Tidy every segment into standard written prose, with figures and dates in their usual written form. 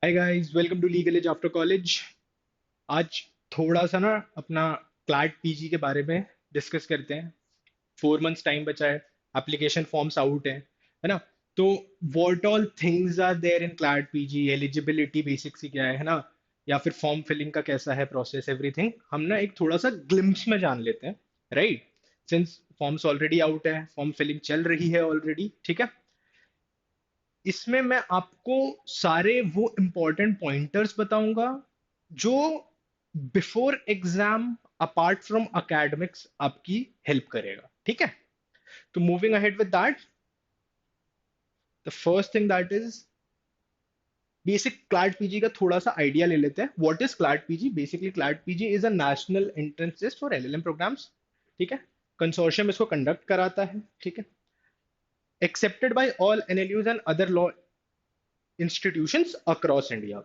Hi guys, welcome to legal edge after college. आज थोड़ा सा ना अपना क्लैट पीजी के बारे में डिस्कस करते हैं। 4 मंथ्स टाइम बचा है, एप्लीकेशन फॉर्म्स आउट है ना। तो what all things are there in CLAT PG, eligibility basic सी क्या है ना, या फिर फॉर्म फिलिंग का कैसा है प्रोसेस, एवरीथिंग हम ना एक थोड़ा सा ग्लिम्स में जान लेते हैं, right. Since forms already out है, फॉर्म फिलिंग चल रही है ऑलरेडी, ठीक है। इसमें मैं आपको सारे वो इंपॉर्टेंट पॉइंटर्स बताऊंगा जो before exam apart from academics आपकी हेल्प करेगा, ठीक है। तो moving ahead with that, the first thing that is basic CLAT PG का थोड़ा सा आइडिया ले लेते हैं। What is CLAT PG? Basically CLAT PG is a national entrance test for LLM programs, ठीक है। कंसोर्शियम इसको कंडक्ट कराता है, ठीक है। Accepted by all NLUs and other law institutions across India.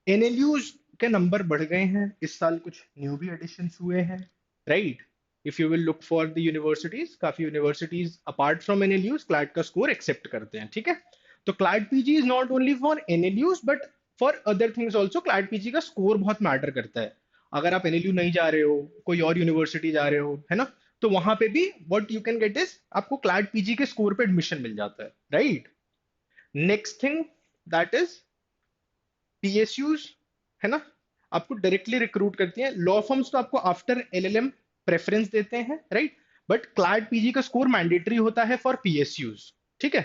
NLUs के नंबर बढ़ गए हैं इस साल, कुछ न्यू भी एडिशंस हुए हैं, right. If you will look for the universities, काफी universities apart from NLUs CLAT का स्कोर एक्सेप्ट करते हैं, ठीक है। तो CLAT PG is not only for NLUs but for other things also. CLAT PG का स्कोर बहुत मैटर करता है। अगर आप एनएलयू नहीं जा रहे हो, कोई और यूनिवर्सिटी जा रहे हो, है ना, तो वहां पे भी what you can gate is आपको क्लैट पीजी के स्कोर पे एडमिशन मिल जाता है, right. Next thing that is PSUs, है ना, आपको डायरेक्टली रिक्रूट करती हैं। लॉ फर्म्स तो आपको आफ्टर एलएलएम प्रेफरेंस देते हैं, राइट। बट क्लैट पीजी का स्कोर मैंडेटरी होता है फॉर पीएसयूज, ठीक है।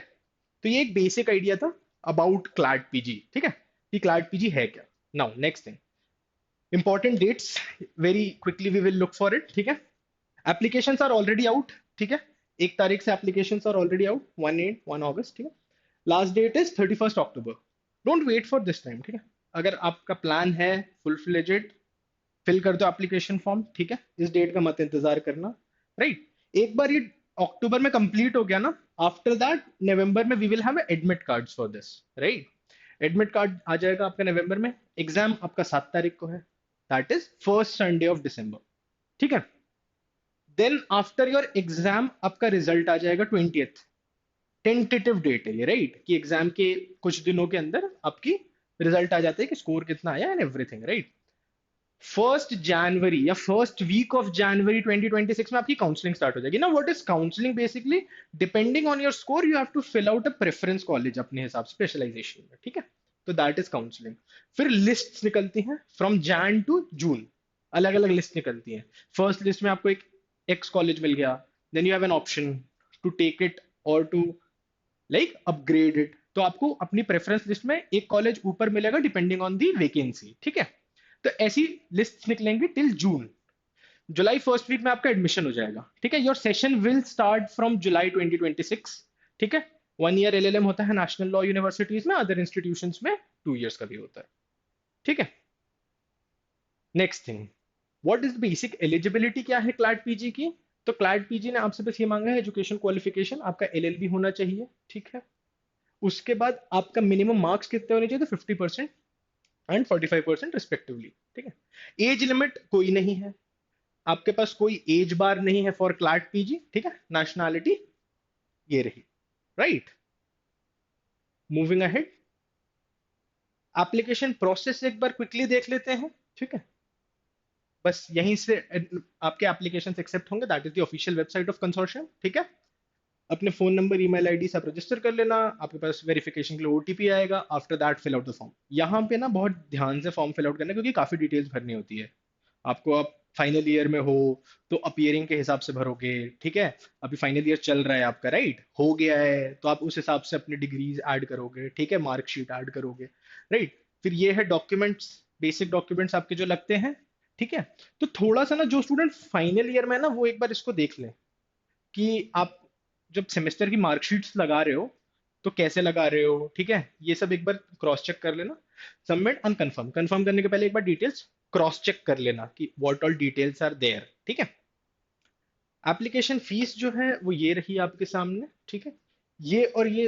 तो ये एक बेसिक आइडिया था अबाउट क्लैट पीजी, ठीक है, कि क्लैट पीजी है क्या। Now next thing, important dates, very quickly we will look for it, ठीक है। एप्लीकेशंस आर ऑलरेडी आउट, ठीक है। 1 तारीख से एप्लीकेशंस आर ऑलरेडी आउट, 1 अगस्त, ठीक है। लास्ट डेट इज 31 अक्टूबर। Don't wait for this time, ठीक है। अगर आपका प्लान है फुल फ्लेजेड, फिल कर दो एप्लीकेशन फॉर्म, ठीक है। इस डेट का मत इंतजार करना, राइट। एक बार ये अक्टूबर में कंप्लीट हो गया ना, आफ्टर दैट नवंबर में we will have admit cards for this, right. Admit card आ जाएगा आपका नवंबर में। एग्जाम आपका 7 तारीख को है, that is first Sunday off December, ठीक है। देन आफ्टर योर एग्जाम आपका रिजल्ट आ जाएगा 20th। टेंटेटिव डेट है ये, राइट, कि एग्जाम के कुछ दिनों के अंदर आपकी रिजल्ट आ जाता है कि स्कोर कितना आया एंड एवरीथिंग, राइट। 1 जनवरी या फर्स्ट वीक ऑफ जनवरी 2026 में आपकी काउंसलिंग स्टार्ट हो जाएगी ना। What is counselling? Basically depending on your score you have to fill out a preference college अपने हिसाब से, स्पेशलाइजेशन में, ठीक है। तो दैट इज काउंसलिंग। फिर लिस्ट निकलती हैं फ्रॉम जैन टू जून, अलग अलग लिस्ट निकलती हैं। फर्स्ट लिस्ट में आपको एक एक्स कॉलेज मिल गया, then you have an option to take it और टू लाइक अपग्रेड इट। तो आपको अपनी प्रेफरेंस लिस्ट में एक कॉलेज ऊपर मिलेगा डिपेंडिंग ऑन दी वैकेंसी, ठीक है। तो ऐसी लिस्ट निकलेंगी टिल जून। जुलाई फर्स्ट वीक में आपका एडमिशन हो जाएगा, ठीक है। Your session will start from जुलाई 2026, ठीक है। 1 ईयर एलएलएम होता है नेशनल लॉ यूनिवर्सिटीज में, अदर इंस्टीट्यूशंस में 2 ईयर्स का भी होता है, ठीक है। Next thing, what is basic eligibility, क्या है क्लैट पीजी की? तो क्लैट पीजी ने आपसे बस ये मांगा है एजुकेशन क्वालिफिकेशन, आपका एलएलबी होना चाहिए, ठीक है। उसके बाद आपका मिनिमम मार्क्स कितने होने चाहिए? तो 50% एंड 45% रिस्पेक्टिवली, ठीक है। एज लिमिट कोई नहीं है, आपके पास कोई एज बार नहीं है फॉर क्लैट पीजी, ठीक है। नेशनैलिटी ये रही, right. Moving ahead, application process एक बार क्विकली देख लेते हैं, ठीक है। बस यहीं से आपके एप्लीकेशन एक्सेप्ट होंगे, that is the official website of consortium, ठीक है। अपने फोन नंबर, ईमेल आईडी सब रजिस्टर कर लेना, आपके पास वेरिफिकेशन के लिए ओटीपी आएगा। After that fill out the form. यहाँ पे ना बहुत ध्यान से फॉर्म फिल आउट करना है, क्योंकि काफी डिटेल्स भरनी होती है आपको। आप फाइनल ईयर में हो तो अपीयरिंग के हिसाब से भरोगे, ठीक है। अभी फाइनल ईयर चल रहा है आपका, राइट, हो गया है तो आप उस हिसाब से अपनी डिग्रीज ऐड करोगे, ठीक है, मार्कशीट ऐड करोगे, राइट। फिर ये है डॉक्यूमेंट्स, बेसिक डॉक्यूमेंट्स आपके जो लगते हैं, ठीक है। तो थोड़ा सा ना जो स्टूडेंट फाइनल ईयर में है ना, वो एक बार इसको देख लें कि आप जब सेमेस्टर की मार्कशीट्स लगा रहे हो तो कैसे लगा रहे हो, ठीक है। ये सब एक बार क्रॉस चेक कर लेना। सबमिट अनकन्फर्म, कंफर्म करने के पहले एक बार डिटेल्स क्रॉस चेक कर लेना कि what all details are there, ठीक है। एप्लीकेशन फीस जो है वो ये रही आपके सामने, ठीक है। ये और ये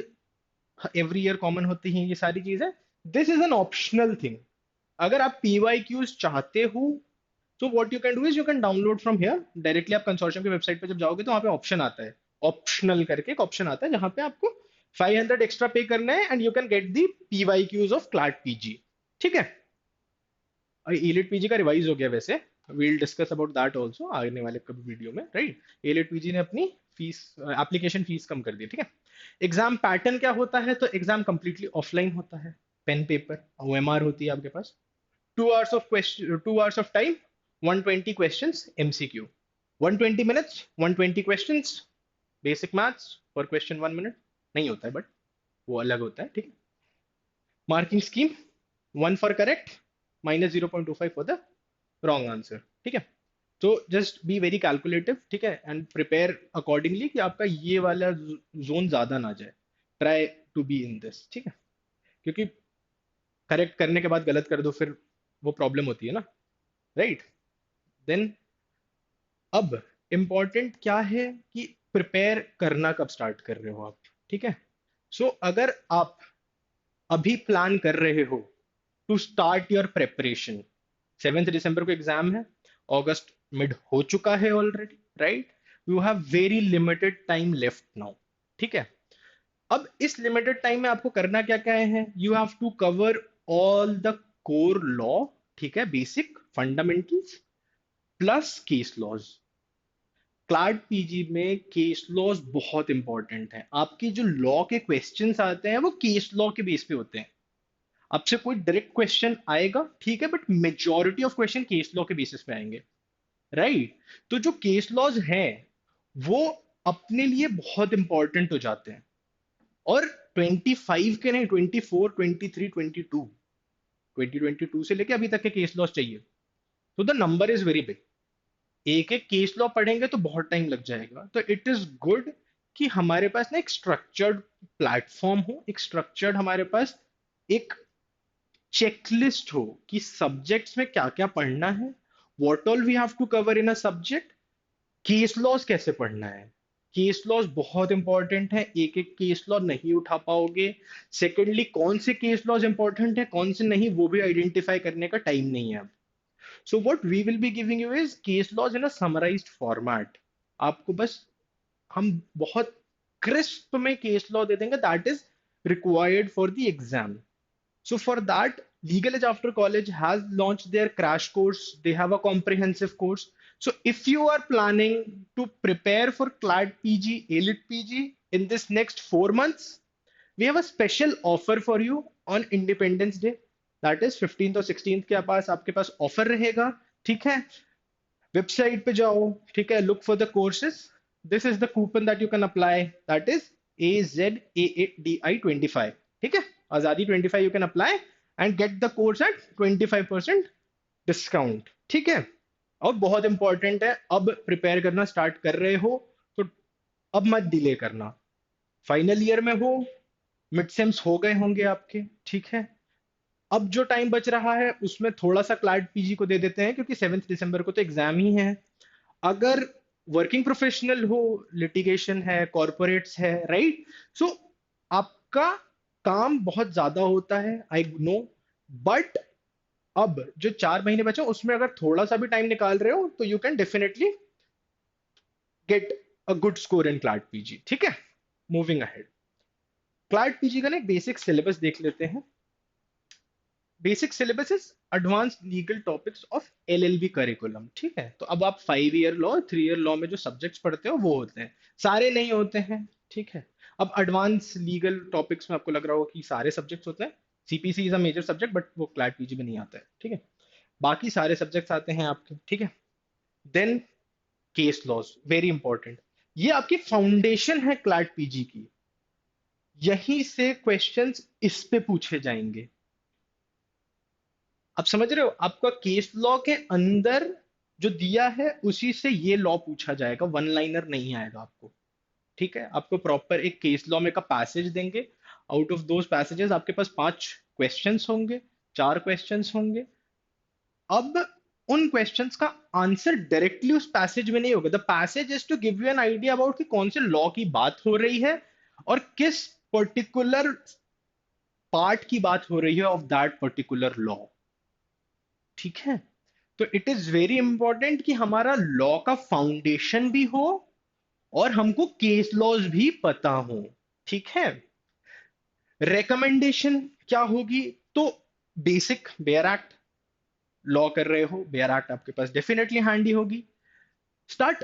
एवरी ईयर कॉमन होती हैं ये सारी चीजें। This is an optional thing. अगर आप पीवाई चाहते हो तो what you can do is you can download from here directly. आप कंसोर्शियम की वेबसाइट पे जब जाओगे तो वहां पे ऑप्शन आता है, ऑप्शनल करके एक ऑप्शन आता है, जहां पे आपको 500 एक्स्ट्रा पे करना है and you can get the PYQs of CLAT PG. ठीक है, एलिट पीजी का रिवाइज हो गया वैसे, we'll discuss about that also आने वाले कभी वीडियो में, राइट। एलिट पीजी ने अपनी फीस, एप्लीकेशन फीस कम कर दी। ठीक है, एग्जाम पैटर्न क्या होता है, तो एग्जाम कंप्लीटली ऑफलाइन होता है, पेन पेपर OMR होती है आपके पास, 2 hours of question, 2 hours of time, 120 questions MCQ, 120 minutes, 120 questions, basic maths, पर क्वेश्चन 1 minute नहीं होता है बट वो अलग होता है। ठीक है, marking scheme, 1 for correct, -0.25 for the wrong answer। ठीक है, तो जस्ट बी वेरी कैलकुलेटिव, ठीक है, एंड प्रिपेयर अकॉर्डिंगली कि आपका ये वाला जोन ज्यादा ना जाए, try to be in this. ठीक है, क्योंकि करेक्ट करने के बाद गलत कर दो फिर वो प्रॉब्लम होती है ना, राइट। देन अब इम्पॉर्टेंट क्या है कि प्रिपेयर करना कब स्टार्ट कर रहे हो आप। ठीक है, सो अगर आप अभी प्लान कर रहे हो टू स्टार्ट योर प्रेपरेशन, 7 दिसंबर को एग्जाम है, अगस्त मिड हो चुका है already, right, you have very limited time left now. ठीक है, अब इस लिमिटेड टाइम में आपको करना क्या क्या है, you have to cover all the core law, ठीक है, basic fundamentals plus case laws. CLAT PG में केस लॉज बहुत इंपॉर्टेंट है, आपके जो लॉ के क्वेश्चंस आते हैं वो केस लॉ के बेस पे होते हैं। आपसे कोई डायरेक्ट क्वेश्चन आएगा, ठीक है, but majority of question case law के बेसिस पे आएंगे, राइट। तो जो केस लॉज हैं वो अपने लिए बहुत इंपॉर्टेंट हो जाते हैं, और 25 के नहीं, 24, 23, 22, 2022 से लेके अभी तक के केस लॉज चाहिए, तो the number is very big. एक एक केस लॉ पढ़ेंगे तो बहुत टाइम लग जाएगा, तो इट इज गुड कि हमारे पास ना एक स्ट्रक्चर्ड प्लेटफॉर्म हो, एक स्ट्रक्चर्ड हमारे पास एक चेकलिस्ट हो कि सब्जेक्ट्स में क्या क्या पढ़ना है, what all we have to cover in a subject, case laws कैसे पढ़ना है। केस लॉज बहुत इंपॉर्टेंट है, एक एक केस लॉ नहीं उठा पाओगे। सेकेंडली, कौन से केस लॉज इंपॉर्टेंट है कौन से नहीं वो भी आइडेंटिफाई करने का टाइम नहीं है अब। So what we will be giving you is case laws in a summarised format. आपको बस हम बहुत क्रिस्प में केस लॉ दे देंगे, that is required for the exam. So for that, Legal Edge After College has launched their crash course. They have a comprehensive course. So if you are planning to prepare for CLAD PG, ELIT PG in this next 4 months, we have a special offer for you on Independence Day. That is 15th और 16th के पास आपके पास offer रहेगा। ठीक है, website पे जाओ, ठीक है, look for the courses, this is the coupon that you can apply, that is AZAADI 25। ठीक है, आजादी 25 you can apply and get the course eight 25% discount. ठीक है, और बहुत इंपॉर्टेंट है, अब प्रिपेयर करना स्टार्ट कर रहे हो तो अब मत डिले करना। फाइनल ईयर में हो, मिड सेम्स हो गए होंगे आपके, ठीक है, अब जो टाइम बच रहा है उसमें थोड़ा सा क्लाड पीजी को दे देते हैं, क्योंकि 7 दिसंबर को तो एग्जाम ही है। अगर वर्किंग प्रोफेशनल हो, लिटिगेशन है, कॉर्पोरेट्स है, राइट, सो आपका काम बहुत ज्यादा होता है, आई नो, बट अब जो 4 महीने बचे उसमें अगर थोड़ा सा भी टाइम निकाल रहे हो तो you can definitely get a good score in clad PG. ठीक है, मूविंग अहेड, क्लाड पीजी का ना एक बेसिक सिलेबस देख लेते हैं। Basic syllabus is advance legal topics of LLB curriculum. ठीक है, तो अब आप 5 ईयर लॉ, 3 ईयर लॉ में जो सब्जेक्ट्स पढ़ते हो वो होते हैं, सारे नहीं होते हैं। ठीक है, अब एडवांस लीगल टॉपिक्स में आपको लग रहा होगा कि सारे सब्जेक्ट्स होते हैं, CPC is a major subject but वो क्लैट पीजी में नहीं आता है। ठीक है, बाकी सारे सब्जेक्ट्स आते हैं आपके। ठीक है, then case laws, very important, ये आपकी फाउंडेशन है क्लैट पीजी की, यहीं से क्वेश्चंस इस पे पूछे जाएंगे। आप समझ रहे हो, आपका केस लॉ के अंदर जो दिया है उसी से ये लॉ पूछा जाएगा, वन लाइनर नहीं आएगा आपको। ठीक है, आपको प्रॉपर एक केस लॉ में का पैसेज देंगे, आउट ऑफ दोज पैसेजेस आपके पास 5 क्वेश्चंस होंगे, 4 क्वेश्चंस होंगे। अब उन क्वेश्चंस का आंसर डायरेक्टली उस पैसेज में नहीं होगा, the passage is to give you an idea about कि कौन से लॉ की बात हो रही है और किस पर्टिकुलर पार्ट की बात हो रही है ऑफ दैट पर्टिकुलर लॉ। ठीक है, तो इट इज वेरी इंपॉर्टेंट कि हमारा लॉ का फाउंडेशन भी हो और हमको केस लॉज भी पता हो। ठीक है, रिकमेंडेशन क्या होगी? तो बेसिक बेयर एक्ट, लॉ कर रहे हो, बेयर एक्ट आपके पास डेफिनेटली हैंडी होगी। स्टार्ट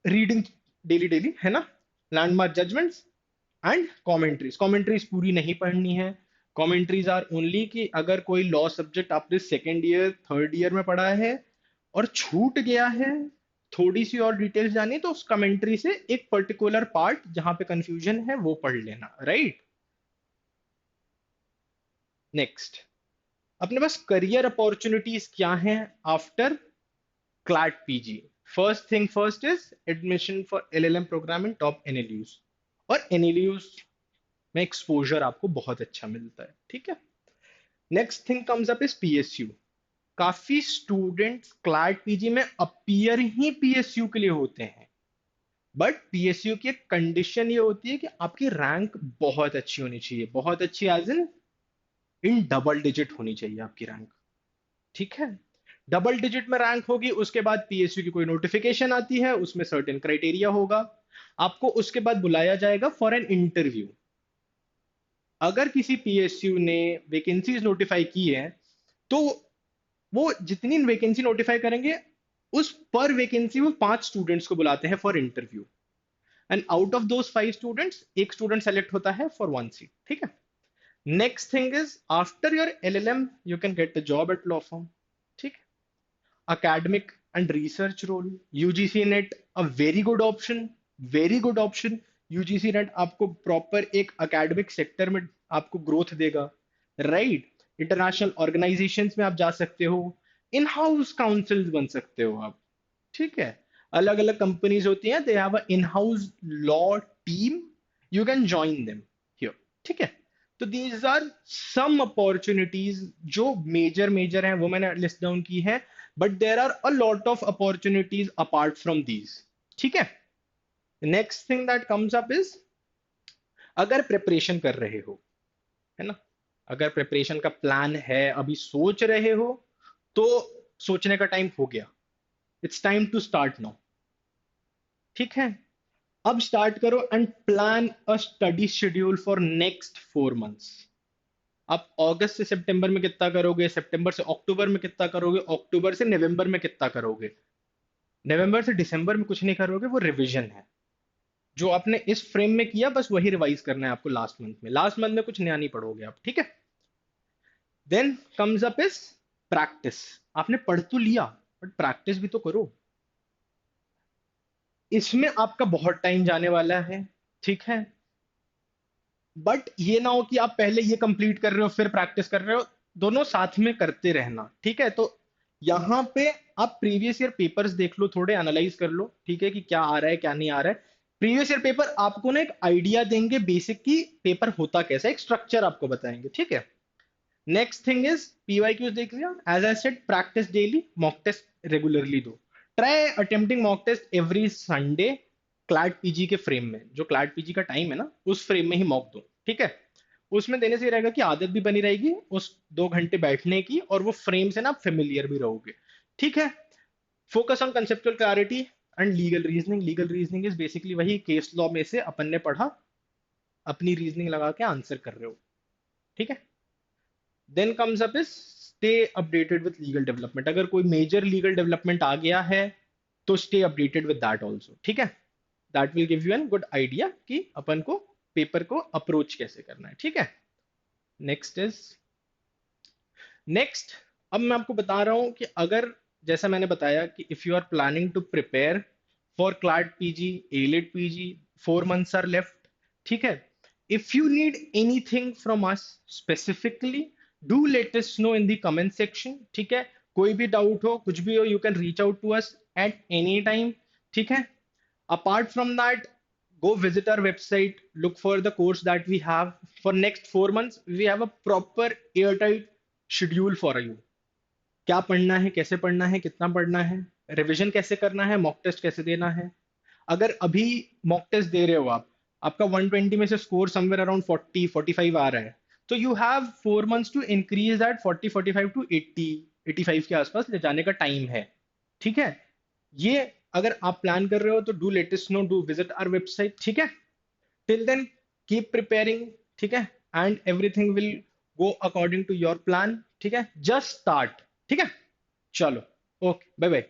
रीडिंग डेली डेली, है ना, landmark judgments and commentaries. Commentaries पूरी नहीं पढ़नी है। कमेंट्रीज आर ओनली कि अगर कोई लॉ सब्जेक्ट आपने सेकेंड ईयर थर्ड ईयर में पढ़ा है और छूट गया है, थोड़ी सी और डिटेल्स जानी, तो उस कमेंट्री से एक पर्टिकुलर पार्ट जहां पे कंफ्यूजन है वो पढ़ लेना, राइट। नेक्स्ट, अपने पास करियर अपॉर्चुनिटीज क्या हैं after CLAT PG? First thing first is admission for LLM program in top NLUs, और एनएलयूज में एक्सपोजर आपको बहुत अच्छा मिलता है, ठीक है। Next thing comes up is PSU. काफी स्टूडेंट्स क्लैट पीजी में अपीयर ही पीएसयू के लिए होते हैं, बट पीएसयू की एक कंडीशन ये होती है कि आपकी रैंक बहुत अच्छी होनी चाहिए, बहुत अच्छी एज इन डबल डिजिट होनी चाहिए आपकी रैंक, ठीक है। डबल डिजिट में रैंक होगी, उसके बाद पीएसयू की कोई नोटिफिकेशन आती है, उसमें सर्टेन क्राइटेरिया होगा, आपको उसके बाद बुलाया जाएगा फॉर एन इंटरव्यू। अगर किसी पीएसयू ने वैकेंसीज नोटिफाई की है, तो वो जितनी वैकेंसी नोटिफाई करेंगे, उस पर वैकेंसी वो 5 स्टूडेंट्स को बुलाते हैं for interview, and out of those 5 students एक स्टूडेंट सेलेक्ट होता है फॉर 1 सीट, ठीक है। Next thing is after your LLM you can get the job eight law firm, ठीक है। academic and research role, UGC net a very good option, very good option. UGC net आपको proper एक academic sector में आपको growth देगा, right. International organisations में आप जा सकते हो, इन हाउस काउंसिल्स बन सकते हो आप, ठीक है। अलग अलग कंपनीज होती हैं, they have a in house law team, you can join them here, ठीक है। तो दीज आर सम अपॉर्चुनिटीज जो मेजर मेजर हैं, वो मैंने लिस्ट डाउन की है, but there are a lot of opportunities apart from these, ठीक है। Next thing that comes up is, अगर प्रिपरेशन कर रहे हो, है ना, अगर प्रिपरेशन का प्लान है, अभी सोच रहे हो, तो सोचने का टाइम हो गया, it's time to start now, ठीक है। अब स्टार्ट करो and plan a study schedule for next 4 months. आप अगस्त से सितंबर में कितना करोगे, सितंबर से अक्टूबर में कितना करोगे, अक्टूबर से नवंबर में कितना करोगे, नवंबर से दिसंबर में कुछ नहीं करोगे, वो रिवीजन है। जो आपने इस फ्रेम में किया बस वही रिवाइज करना है आपको लास्ट मंथ में, लास्ट मंथ में कुछ नया नहीं पढ़ोगे आप, ठीक है। Then comes up is practice. आपने पढ़ तो लिया, बट प्रैक्टिस भी तो करो। इसमें आपका बहुत टाइम जाने वाला है, ठीक है। बट ये ना हो कि आप पहले ये कंप्लीट कर रहे हो फिर प्रैक्टिस कर रहे हो, दोनों साथ में करते रहना, ठीक है। तो यहाँ पे आप प्रीवियस ईयर पेपर्स देख लो, थोड़े एनालाइज कर लो, ठीक है, कि क्या आ रहा है क्या नहीं आ रहा है। प्रीवियस ईयर पेपर आपको ना एक आइडिया देंगे बेसिक की पेपर होता कैसा है, एक स्ट्रक्चर आपको बताएंगे, ठीक है। नेक्स्ट थिंग इज पीवाईक्यूज देख लिया, as I said practice daily, mock test regularly दो, try attempting mock test every Sunday. CLAT PG के फ्रेम में, जो क्लैट पीजी का टाइम है ना, उस फ्रेम में ही मॉक दो, ठीक है। उसमें देने से ये रहेगा कि आदत भी बनी रहेगी उस 2 घंटे बैठने की, और वो फ्रेम से ना आप फेमिलियर भी रहोगे, ठीक है। Focus on conceptual clarity and legal reasoning. Legal reasoning is basically वही केस लॉ में से अपन ने पढ़ा, अपनी रीजनिंग लगा के आंसर कर रहे हो, ठीक है। Then comes up is stay updated with legal development. अगर कोई मेजर लीगल डेवलपमेंट आ गया है तो stay updated with that also, ठीक है। That will give you an good idea कि अपन को पेपर को अप्रोच कैसे करना है, ठीक है। नेक्स्ट इज, नेक्स्ट, अब मैं आपको बता रहा हूं कि अगर, जैसा मैंने बताया कि if you are planning to prepare for CLAT PG, AILET PG, 4 months are left, ठीक है। If you need anything from us specifically, do let us know in the comment section, ठीक है। कोई भी डाउट हो, कुछ भी हो, you can reach out to us at any time, ठीक है। Apart from that, go visit our website, look for the course that we have for next 4 months. We have a proper airtight schedule for you. क्या पढ़ना है, कैसे पढ़ना है, कितना पढ़ना है, रिवीजन कैसे करना है, मॉक टेस्ट कैसे देना है। अगर अभी मॉक टेस्ट दे रहे हो आप, आपका 120 में से स्कोर समवेयर अराउंड 40-45 आ रहा है, तो you have 4 months to increase that 40-45 to 80-85 के आसपास ले जाने का टाइम है, ठीक है। ये अगर आप प्लान कर रहे हो तो do let us know, do visit our website, ठीक है। टिल देन कीप प्रिपेयरिंग, ठीक है, and everything will go according to your plan. ठीक है, जस्ट स्टार्ट। ठीक है, चलो, ओके, बाय बाय।